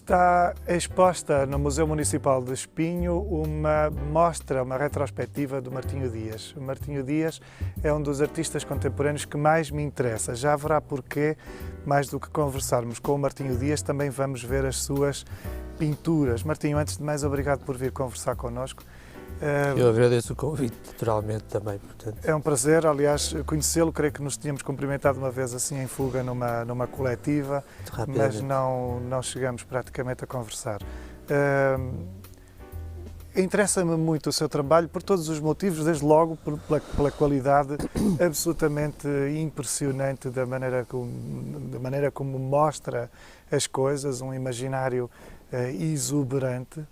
Está exposta no Museu Municipal de Espinho uma mostra, uma retrospectiva do Martinho Dias. O Martinho Dias é um dos artistas contemporâneos que mais me interessa. Já haverá porquê, mais do que conversarmos com o Martinho Dias, também vamos ver as suas pinturas. Martinho, antes de mais, obrigado por vir conversar connosco. Eu agradeço o convite, naturalmente, também. Portanto. É um prazer, aliás, conhecê-lo. Creio que nos tínhamos cumprimentado uma vez assim em fuga numa coletiva, mas não chegamos praticamente a conversar. Interessa-me muito o seu trabalho por todos os motivos, desde logo pela qualidade absolutamente impressionante da maneira como mostra as coisas, um imaginário exuberante.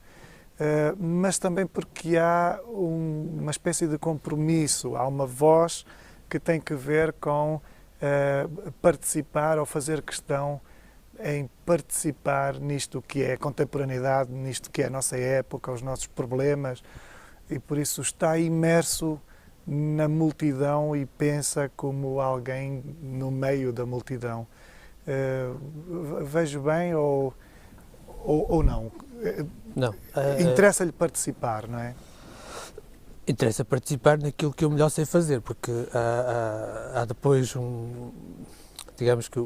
Mas também porque há uma espécie de compromisso, há uma voz que tem que ver com participar ou fazer questão em participar nisto que é a contemporaneidade, nisto que é a nossa época, os nossos problemas, e por isso está imerso na multidão e pensa como alguém no meio da multidão. Vejo bem ou não? Não. Interessa-lhe participar, não é? Interessa participar naquilo que eu melhor sei fazer, porque há depois digamos que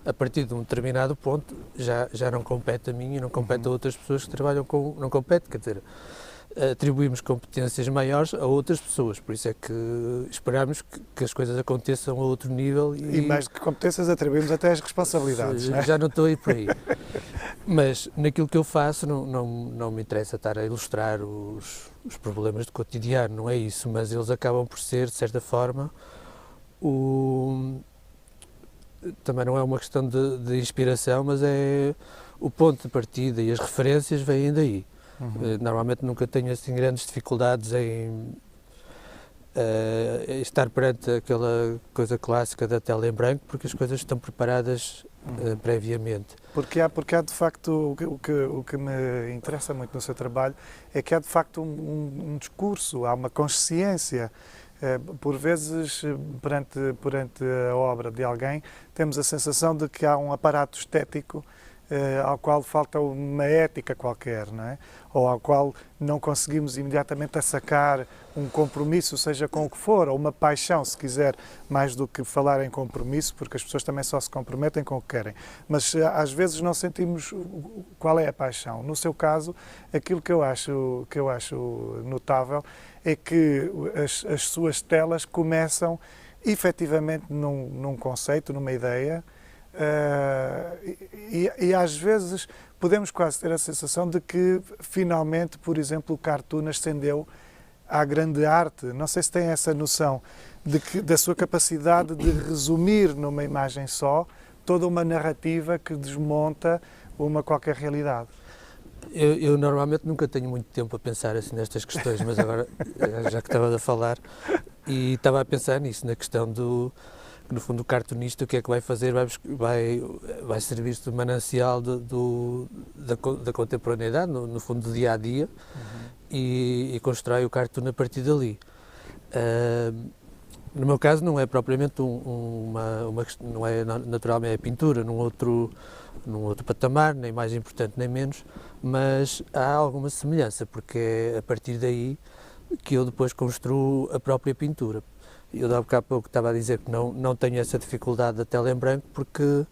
a partir de um determinado ponto já não compete a mim e não compete a outras pessoas que trabalham com, não compete, quer dizer, atribuímos competências maiores a outras pessoas, por isso é que esperamos que as coisas aconteçam a outro nível. E mais do que competências, atribuímos até as responsabilidades. Já não estou aí por aí. Mas naquilo que eu faço não me interessa estar a ilustrar os problemas do cotidiano, não é isso, mas eles acabam por ser, de certa forma, também não é uma questão de inspiração, mas é o ponto de partida e as referências vêm daí. Normalmente nunca tenho assim grandes dificuldades em estar perante aquela coisa clássica da tela em branco, porque as coisas estão preparadas previamente. Porque há de facto, o que me interessa muito no seu trabalho é que há de facto um discurso, há uma consciência. Por vezes, perante a obra de alguém, temos a sensação de que há um aparato estético ao qual falta uma ética qualquer, não é? Ou ao qual não conseguimos imediatamente sacar um compromisso, seja com o que for, ou uma paixão, se quiser, mais do que falar em compromisso, porque as pessoas também só se comprometem com o que querem. Mas às vezes não sentimos qual é a paixão. No seu caso, aquilo que eu acho notável é que as suas telas começam efetivamente num conceito, numa ideia, e às vezes podemos quase ter a sensação de que finalmente, por exemplo, o cartoon ascendeu à grande arte. Não sei se tem essa noção da sua capacidade de resumir numa imagem só toda uma narrativa que desmonta uma qualquer realidade. Eu normalmente nunca tenho muito tempo a pensar assim nestas questões, mas agora, já que estava a falar, e estava a pensar nisso, na questão no fundo, o cartunista, o que é que vai fazer? Vai servir-se de manancial da contemporaneidade, no fundo, do dia-a-dia, e constrói o cartoon a partir dali. No meu caso, não é propriamente não é naturalmente a pintura, num outro patamar, nem mais importante nem menos, mas há alguma semelhança, porque é a partir daí que eu depois construo a própria pintura. Eu há pouco estava a dizer que não tenho essa dificuldade da tela em branco, porque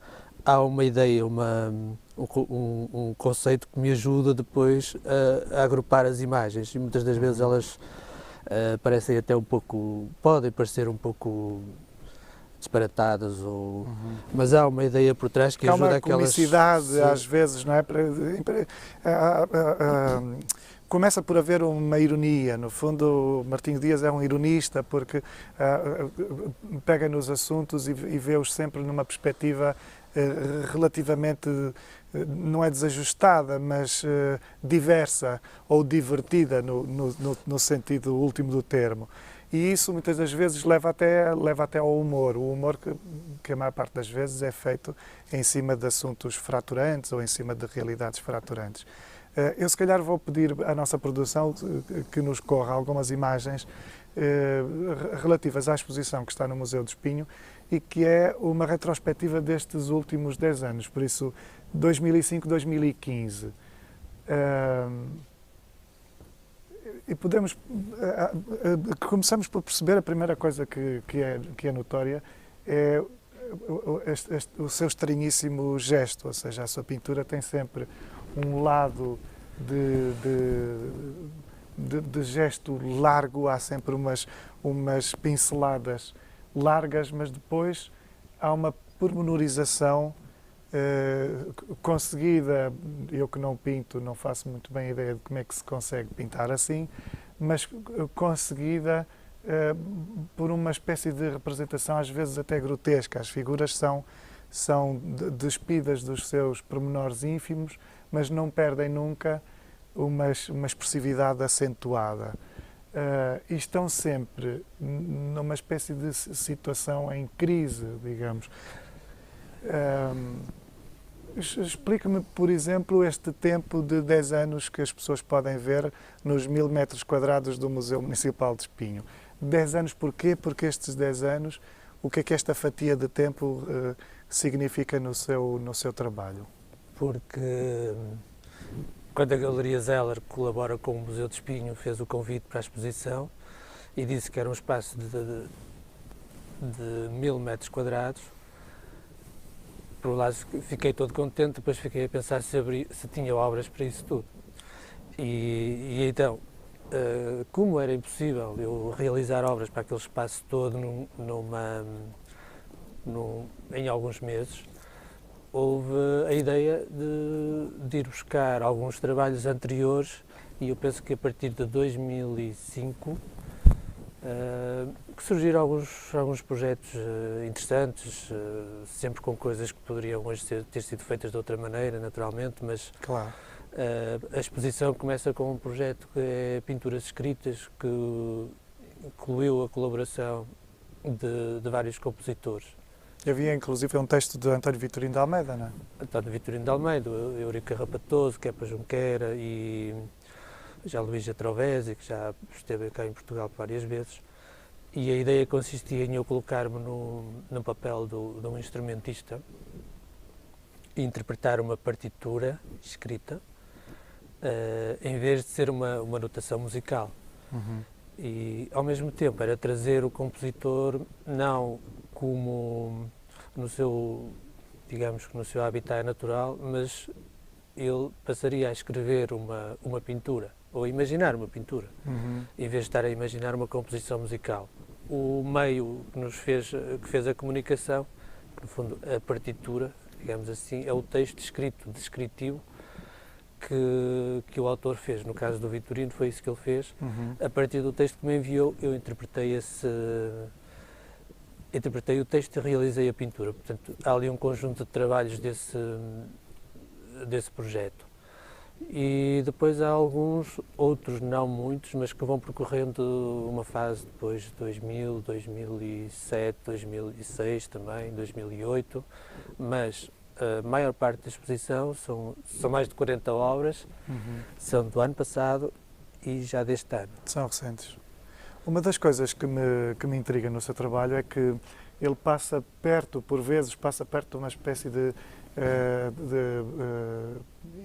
há uma ideia, um conceito que me ajuda depois a agrupar as imagens, e muitas das vezes elas parecem até podem parecer um pouco disparatadas, mas há uma ideia por trás que ajuda aquelas... Há uma comicidade, às vezes, não é? Começa por haver uma ironia. No fundo, Martinho Dias é um ironista, porque pega nos assuntos e vê-os sempre numa perspectiva relativamente, não é desajustada, mas diversa ou divertida no sentido último do termo. E isso muitas das vezes leva até ao humor. O humor que a maior parte das vezes é feito em cima de assuntos fraturantes ou em cima de realidades fraturantes. Eu se calhar vou pedir à nossa produção que nos corra algumas imagens relativas à exposição que está no Museu de Espinho e que é uma retrospectiva destes últimos 10 anos, por isso 2005-2015. E podemos, começamos por perceber a primeira coisa que é notória, é o seu estranhíssimo gesto, ou seja, a sua pintura tem sempre um lado de gesto largo, há sempre umas pinceladas largas, mas depois há uma pormenorização conseguida. Eu que não pinto, não faço muito bem a ideia de como é que se consegue pintar assim, mas conseguida por uma espécie de representação, às vezes até grotesca. As figuras são despidas dos seus pormenores ínfimos, mas não perdem nunca uma expressividade acentuada. E estão sempre numa espécie de situação em crise, digamos. Explica-me, por exemplo, este tempo de 10 anos que as pessoas podem ver nos 1000 metros quadrados do Museu Municipal de Espinho. 10 anos porquê? Porque estes 10 anos, o que é que esta fatia de tempo significa no seu trabalho? Porque quando a Galeria Zeller colabora com o Museu de Espinho, fez o convite para a exposição e disse que era um espaço de 1000 metros quadrados. Por um lado fiquei todo contente, depois fiquei a pensar se tinha obras para isso tudo. E então, como era impossível eu realizar obras para aquele espaço todo em alguns meses, houve a ideia de ir buscar alguns trabalhos anteriores, e eu penso que a partir de 2005 que surgiram alguns projetos interessantes, sempre com coisas que poderiam hoje ter sido feitas de outra maneira, naturalmente, mas claro. A exposição começa com um projeto que é Pinturas Escritas, que incluiu a colaboração de vários compositores. Havia inclusive um texto de António Vitorino de Almeida, não é? António Vitorino de Almeida, Eurico Carrapatoso, Kepa Junqueira e já Luísa Trovesi, que já esteve cá em Portugal várias vezes. E a ideia consistia em eu colocar-me no papel de um instrumentista e interpretar uma partitura escrita, em vez de ser uma notação musical. Uhum. E, ao mesmo tempo, era trazer o compositor não como digamos que no seu habitat natural, mas ele passaria a escrever uma pintura, ou a imaginar uma pintura, em vez de estar a imaginar uma composição musical. O meio que fez a comunicação, que no fundo a partitura, digamos assim, é o texto escrito, descritivo, que o autor fez. No caso do Vitorino foi isso que ele fez. A partir do texto que me enviou, eu interpretei o texto e realizei a pintura. Portanto, há ali um conjunto de trabalhos desse projeto. E depois há alguns, outros não muitos, mas que vão percorrendo uma fase depois de 2000, 2007, 2006 também, 2008, mas a maior parte da exposição são mais de 40 obras, são do ano passado e já deste ano. São recentes. Uma das coisas que me intriga no seu trabalho é que ele passa perto, por vezes, de uma espécie de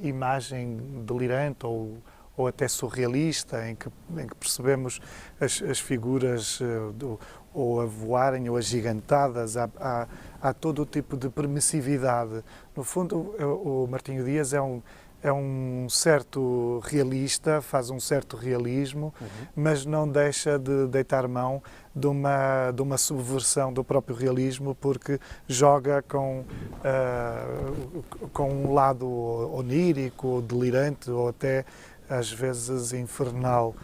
imagem delirante ou até surrealista, em que percebemos as figuras ou a voarem ou agigantadas. Há todo o tipo de permissividade. No fundo, o Martinho Dias é um certo realista, faz um certo realismo, mas não deixa de deitar mão de uma subversão do próprio realismo, porque joga com um lado onírico, delirante ou até às vezes infernal.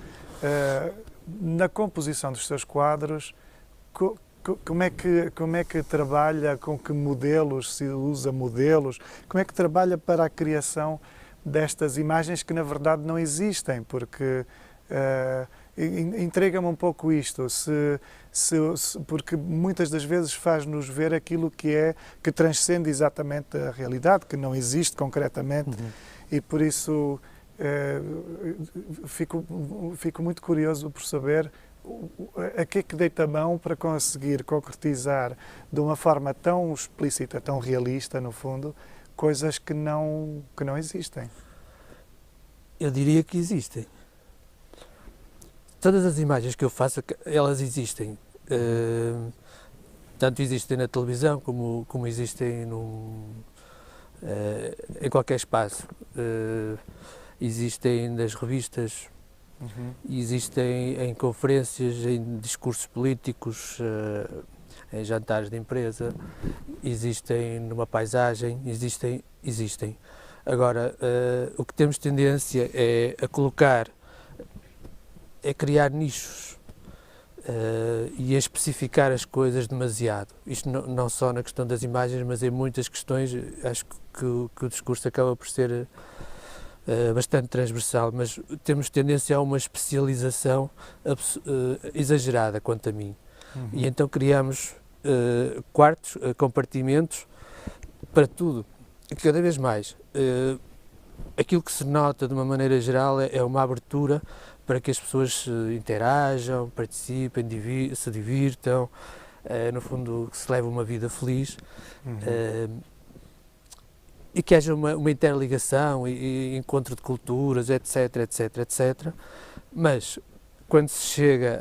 Na composição dos seus quadros, como é que trabalha, com que modelos, se usa modelos, como é que trabalha para a criação destas imagens que na verdade não existem, porque entrega-me um pouco isto, porque muitas das vezes faz-nos ver aquilo que transcende exatamente a realidade, que não existe concretamente, e por isso fico muito curioso por saber a que é que deita a mão para conseguir concretizar de uma forma tão explícita, tão realista, no fundo, coisas que não existem? Eu diria que existem. Todas as imagens que eu faço, elas existem. Tanto existem na televisão como existem em qualquer espaço. Existem nas revistas, existem em conferências, em discursos políticos, em jantares de empresa, existem numa paisagem, existem. Agora, o que temos tendência é a colocar, é criar nichos e a especificar as coisas demasiado. Isto não só na questão das imagens, mas em muitas questões. Acho que o discurso acaba por ser bastante transversal, mas temos tendência a uma especialização exagerada, quanto a mim. E então criamos quartos, compartimentos para tudo. E cada vez mais. Aquilo que se nota de uma maneira geral é uma abertura para que as pessoas interajam, participem, se divirtam, no fundo que se leve uma vida feliz, e que haja uma interligação e encontro de culturas, etc. Mas quando se chega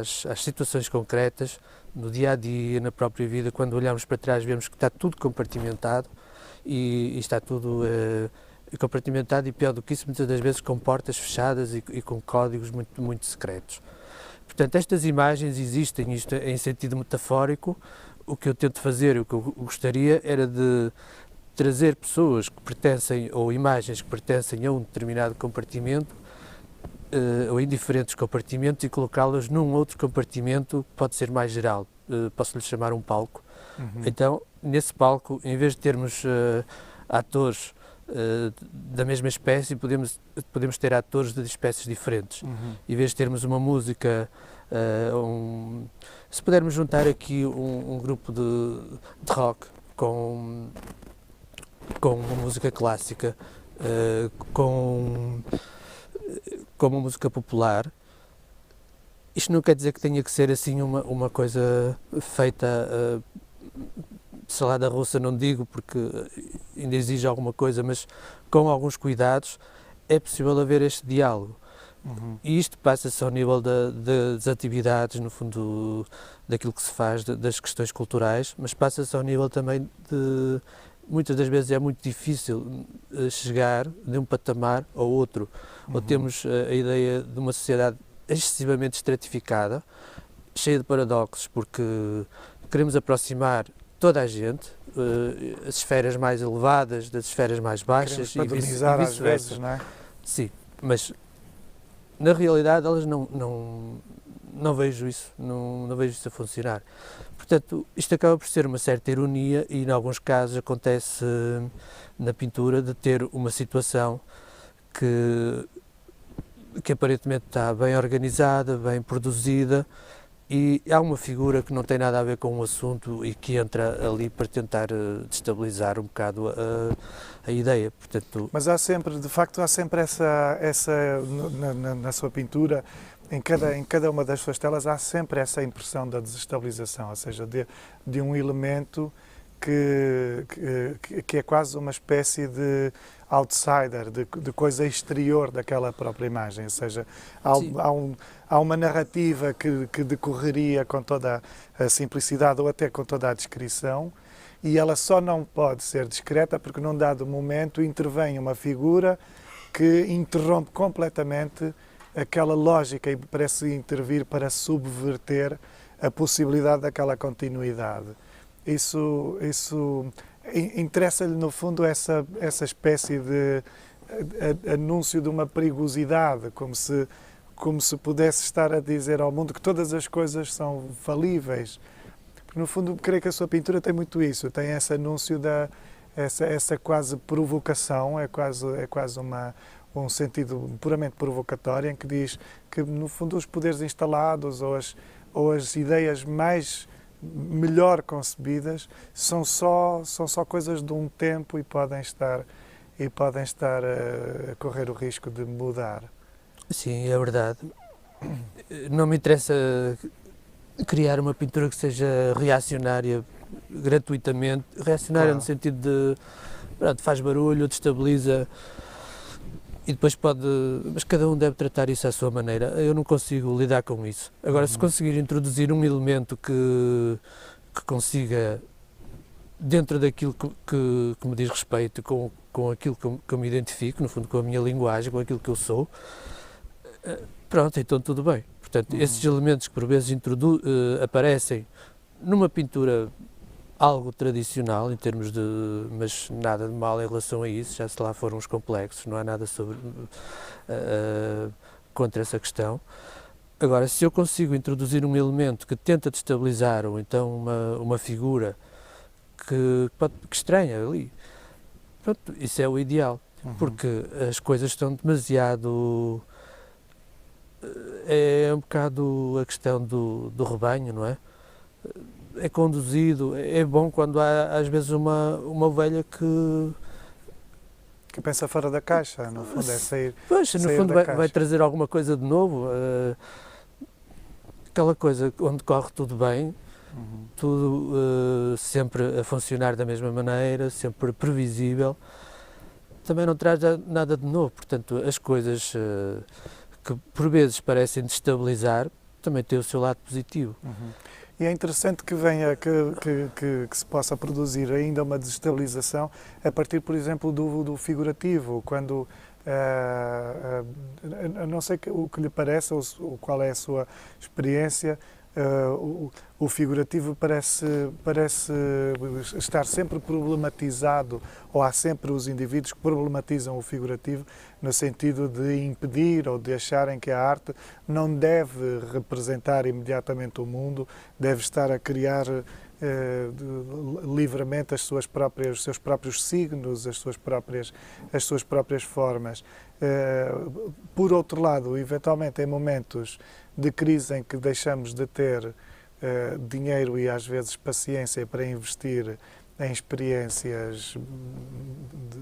às situações concretas, no dia a dia, na própria vida, quando olhamos para trás, vemos que está tudo compartimentado e está tudo compartimentado, e pior do que isso, muitas das vezes com portas fechadas e com códigos muito secretos. Portanto, estas imagens existem, isto em sentido metafórico. O que eu tento fazer, o que eu gostaria, era de trazer pessoas que pertencem, ou imagens que pertencem a um determinado compartimento, ou em diferentes compartimentos, e colocá-las num outro compartimento que pode ser mais geral. Posso-lhe chamar um palco. Então, nesse palco, em vez de termos atores da mesma espécie, podemos ter atores de espécies diferentes. Em vez de termos uma música, se pudermos juntar aqui um grupo de rock com uma música clássica, com uma música popular, isto não quer dizer que tenha que ser assim uma coisa feita de salada russa, não digo, porque ainda exige alguma coisa, mas com alguns cuidados é possível haver este diálogo. E isto passa-se ao nível das atividades, no fundo, daquilo que se faz, das questões culturais, mas passa-se ao nível também de... Muitas das vezes é muito difícil chegar de um patamar ao outro, ou temos a ideia de uma sociedade excessivamente estratificada, cheia de paradoxos, porque queremos aproximar toda a gente, as esferas mais elevadas das esferas mais baixas, e vice-versa. Às vezes, não é? Sim, mas na realidade elas não vejo isso, não vejo isso a funcionar. Portanto, isto acaba por ser uma certa ironia, e em alguns casos acontece na pintura de ter uma situação que aparentemente está bem organizada, bem produzida, e há uma figura que não tem nada a ver com o assunto e que entra ali para tentar destabilizar um bocado a ideia. Portanto, mas há sempre, de facto, essa na sua pintura, em cada uma das suas telas, há sempre essa impressão da desestabilização, ou seja, de um elemento que é quase uma espécie de outsider, de coisa exterior daquela própria imagem, ou seja, há uma narrativa que decorreria com toda a simplicidade ou até com toda a descrição, e ela só não pode ser discreta porque num dado momento intervém uma figura que interrompe completamente aquela lógica e parece intervir para subverter a possibilidade daquela continuidade. Isso interessa-lhe, no fundo, essa espécie de anúncio de uma perigosidade, como se pudesse estar a dizer ao mundo que todas as coisas são falíveis. Porque, no fundo, creio que a sua pintura tem muito isso, tem esse anúncio essa quase provocação, é quase um sentido puramente provocatório, em que diz que, no fundo, os poderes instalados ou as ideias melhor concebidas são só coisas de um tempo e podem estar a correr o risco de mudar. sim, é verdade. não me interessa criar uma pintura que seja reacionária gratuitamente, reacionária Claro. no sentido de, pronto, faz barulho, destabiliza e depois pode, mas cada um deve tratar isso à sua maneira. Eu não consigo lidar com isso. Agora, se conseguir introduzir um elemento que consiga, dentro daquilo que me diz respeito, com aquilo que eu me identifico, no fundo com a minha linguagem, com aquilo que eu sou, pronto, então tudo bem. Portanto, esses elementos que por vezes aparecem numa pintura algo tradicional, em termos de, mas nada de mal em relação a isso, já se lá foram os complexos, não há nada contra essa questão. Agora, se eu consigo introduzir um elemento que tenta destabilizar, ou então uma figura que estranha ali, pronto, isso é o ideal, porque as coisas estão demasiado... É um bocado a questão do rebanho, não é? É conduzido, é bom quando há às vezes uma ovelha que pensa fora da caixa, no fundo é sair, pois, no sair fundo da vai caixa. trazer alguma coisa de novo, aquela coisa onde corre tudo bem, tudo sempre a funcionar da mesma maneira, sempre previsível, também não traz nada de novo. Portanto, as coisas que por vezes parecem destabilizar também têm o seu lado positivo. E é interessante que venha, que se possa produzir ainda uma desestabilização a partir, por exemplo, do figurativo, quando, não sei o que lhe parece, ou qual é a sua experiência, o figurativo parece estar sempre problematizado, ou há sempre os indivíduos que problematizam o figurativo no sentido de impedir ou de acharem que a arte não deve representar imediatamente o mundo, deve estar a criar livremente os seus próprios signos, as suas próprias formas. Por outro lado, eventualmente em momentos de crise em que deixamos de ter dinheiro e às vezes paciência para investir em experiências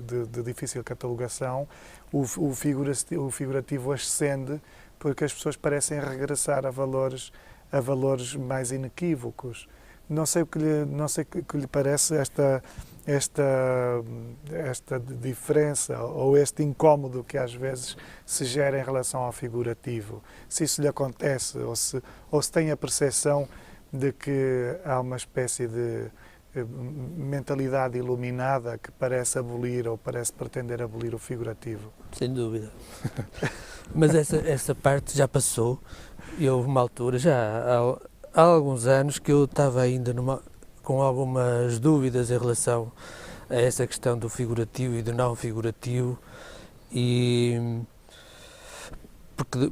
de difícil catalogação, o figurativo ascende porque as pessoas parecem regressar a valores mais inequívocos. Não sei o que lhe parece esta diferença ou este incómodo que às vezes se gera em relação ao figurativo. Se isso lhe acontece ou se tem a percepção de que há uma espécie de mentalidade iluminada que parece abolir ou parece pretender abolir o figurativo. Sem dúvida. Mas essa parte já passou e houve uma altura, já há alguns anos, que eu estava ainda com algumas dúvidas em relação a essa questão do figurativo e do não figurativo, e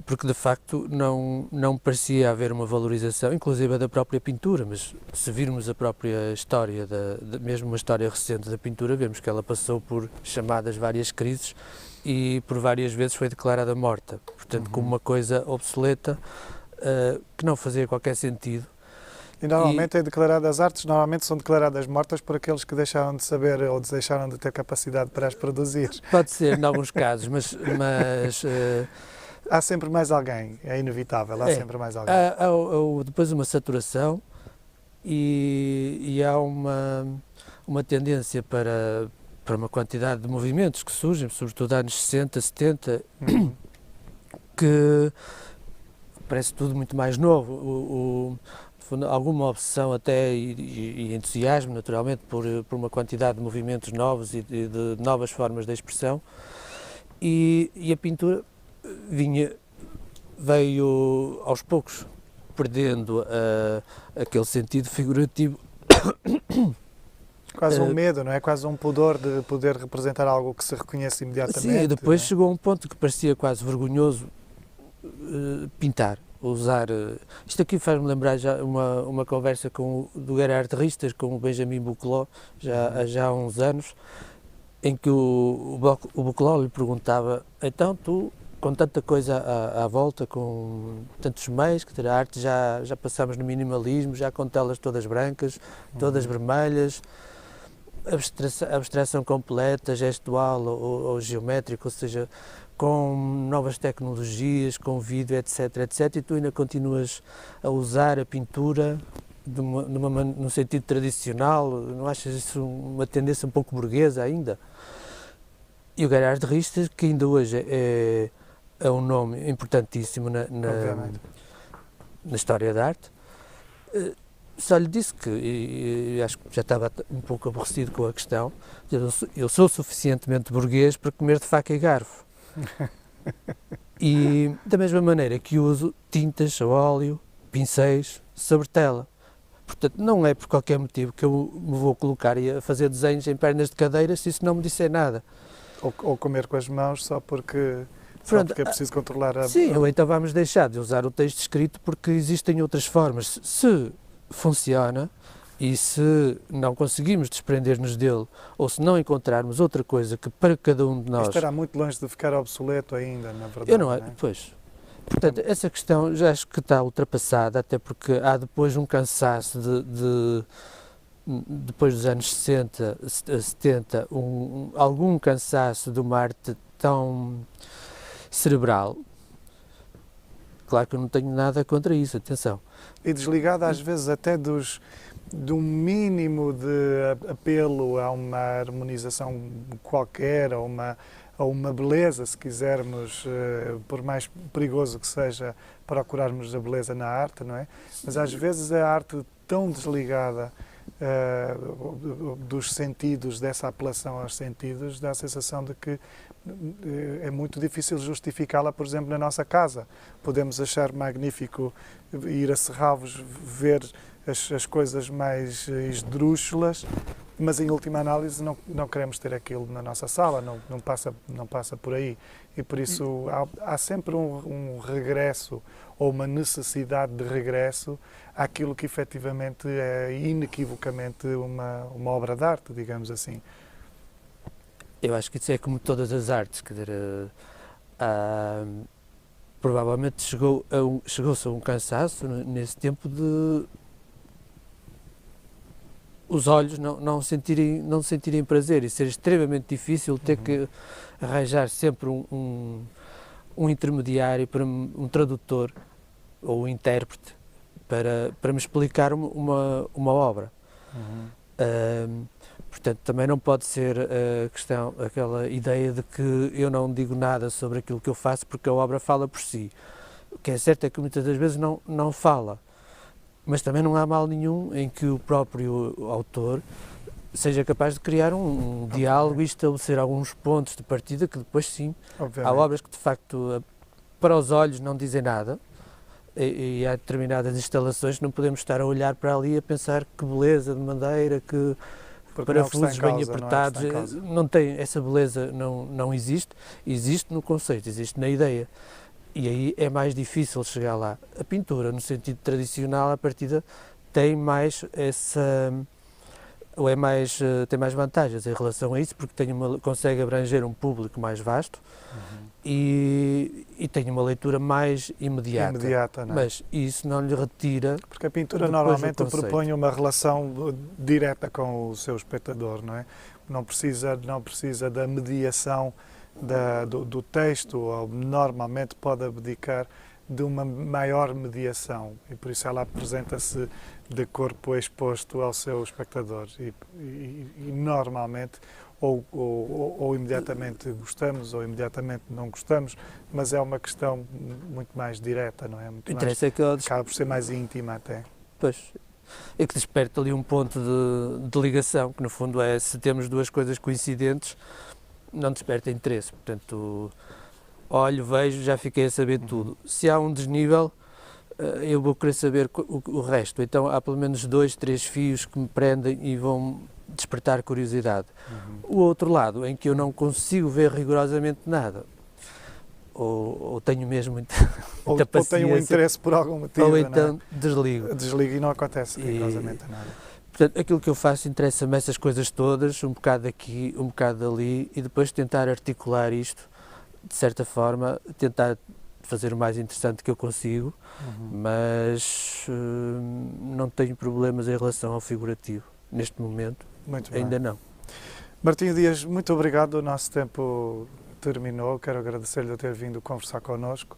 porque de facto não parecia haver uma valorização, inclusive da própria pintura, mas se virmos a própria história, mesmo uma história recente da pintura, vemos que ela passou por chamadas várias crises e por várias vezes foi declarada morta, portanto como uma coisa obsoleta, que não fazia qualquer sentido. E normalmente as artes normalmente são declaradas mortas por aqueles que deixaram de saber ou deixaram de ter capacidade para as produzir. Pode ser, em alguns casos, mas há sempre mais alguém, é inevitável, há sempre mais alguém. Há depois uma saturação e há uma tendência para uma quantidade de movimentos que surgem, sobretudo anos 60, 70, que parece tudo muito mais novo. Alguma obsessão até e entusiasmo, naturalmente, por uma quantidade de movimentos novos e de novas formas de expressão, e a pintura veio aos poucos perdendo aquele sentido figurativo. Quase um medo, não é? Quase um pudor de poder representar algo que se reconhece imediatamente. Sim, e depois chegou a um ponto que parecia quase vergonhoso pintar, usar... Isto aqui faz-me lembrar já uma conversa do Gerhard Richter com o Benjamin Buclot, já há uns anos, em que o Buclot lhe perguntava: então tu, com tanta coisa à volta, com tantos meios, que a arte já passamos no minimalismo, já com telas todas brancas, todas vermelhas, abstração completa, gestual ou geométrica, ou seja, com novas tecnologias, com vídeo, etc, etc, e tu ainda continuas a usar a pintura num sentido tradicional. Não achas isso uma tendência um pouco burguesa ainda? E o Gerhard Richter, que ainda hoje é um nome importantíssimo na história da arte, só lhe disse que, e acho que já estava um pouco aborrecido com a questão, eu sou suficientemente burguês para comer de faca e garfo. E da mesma maneira que uso tintas a óleo, pincéis, sobre tela. Portanto, não é por qualquer motivo que eu me vou colocar a fazer desenhos em pernas de cadeiras se isso não me disser nada. Ou comer com as mãos só porque é preciso controlar a... Sim, ou então vamos deixar de usar o texto escrito porque existem outras formas. Se funciona e se não conseguimos desprender-nos dele, ou se não encontrarmos outra coisa que para cada um de nós... Estará muito longe de ficar obsoleto ainda, na verdade. Eu não é? Pois. Portanto, essa questão já acho que está ultrapassada, até porque há depois um cansaço depois dos anos 60, 70, algum cansaço de uma arte tão cerebral. Claro que eu não tenho nada contra isso, atenção. E desligado às vezes até de um mínimo de apelo a uma harmonização qualquer, a uma beleza, se quisermos, por mais perigoso que seja procurarmos a beleza na arte, não é? Mas às vezes a arte tão desligada dos sentidos, dessa apelação aos sentidos, dá a sensação de que é muito difícil justificá-la, por exemplo, na nossa casa. Podemos achar magnífico ir a Serralvos ver as coisas mais esdrúxulas, mas em última análise não queremos ter aquilo na nossa sala, não passa por aí. E por isso há sempre um regresso, ou uma necessidade de regresso àquilo que efetivamente é inequivocamente uma obra de arte, digamos assim. Eu acho que isso é como todas as artes, quer dizer, provavelmente chegou-se a um cansaço nesse tempo de os olhos não sentirem prazer e ser extremamente difícil ter que arranjar sempre um intermediário, para um tradutor ou um intérprete para me explicar uma obra. Portanto, também não pode ser aquela ideia de que eu não digo nada sobre aquilo que eu faço porque a obra fala por si. O que é certo é que muitas das vezes não fala, mas também não há mal nenhum em que o próprio autor seja capaz de criar um diálogo e estabelecer alguns pontos de partida que depois sim, há obras que de facto para os olhos não dizem nada e há determinadas instalações que não podemos estar a olhar para ali a pensar que beleza de madeira, que parafusos bem apertados, não tem, essa beleza não existe no conceito, existe na ideia. E aí é mais difícil chegar lá. A pintura, no sentido tradicional, à partida, tem mais tem mais vantagens em relação a isso, porque consegue abranger um público mais vasto e tem uma leitura mais imediata. Não é? Mas isso não lhe retira. Porque a pintura normalmente propõe uma relação direta com o seu espectador, não é? Não precisa da mediação do texto, ou normalmente pode abdicar de uma maior mediação e por isso ela apresenta-se de corpo exposto ao seu espectador e normalmente ou imediatamente gostamos ou imediatamente não gostamos, mas é uma questão muito mais direta, não é? Acaba por ser mais íntima até. Pois, é que desperta ali um ponto de ligação, que no fundo é, se temos duas coisas coincidentes, não desperta interesse, portanto, olho, vejo, já fiquei a saber tudo. Se há um desnível, eu vou querer saber o resto, então há pelo menos 2, 3 fios que me prendem e vão despertar curiosidade. O outro lado, em que eu não consigo ver rigorosamente nada, ou tenho mesmo muita paciência, ou tenho um interesse por algum motivo, ou então desligo. Desligo e não acontece rigorosamente nada. Portanto, aquilo que eu faço interessa-me essas coisas todas, um bocado aqui, um bocado ali, e depois tentar articular isto, de certa forma, tentar fazer o mais interessante que eu consigo, mas não tenho problemas em relação ao figurativo, neste momento, muito ainda bem. não. Martinho Dias, muito obrigado, o nosso tempo terminou. Quero agradecer-lhe por ter vindo conversar connosco.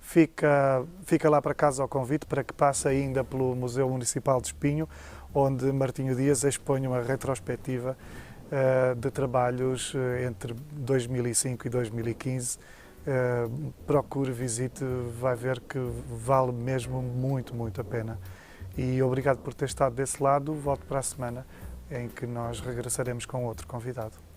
Fica lá para casa o convite para que passe ainda pelo Museu Municipal de Espinho, onde Martinho Dias expõe uma retrospectiva de trabalhos entre 2005 e 2015. Procure, visite, vai ver que vale mesmo muito, muito a pena. E obrigado por ter estado desse lado. Volto para a semana, em que nós regressaremos com outro convidado.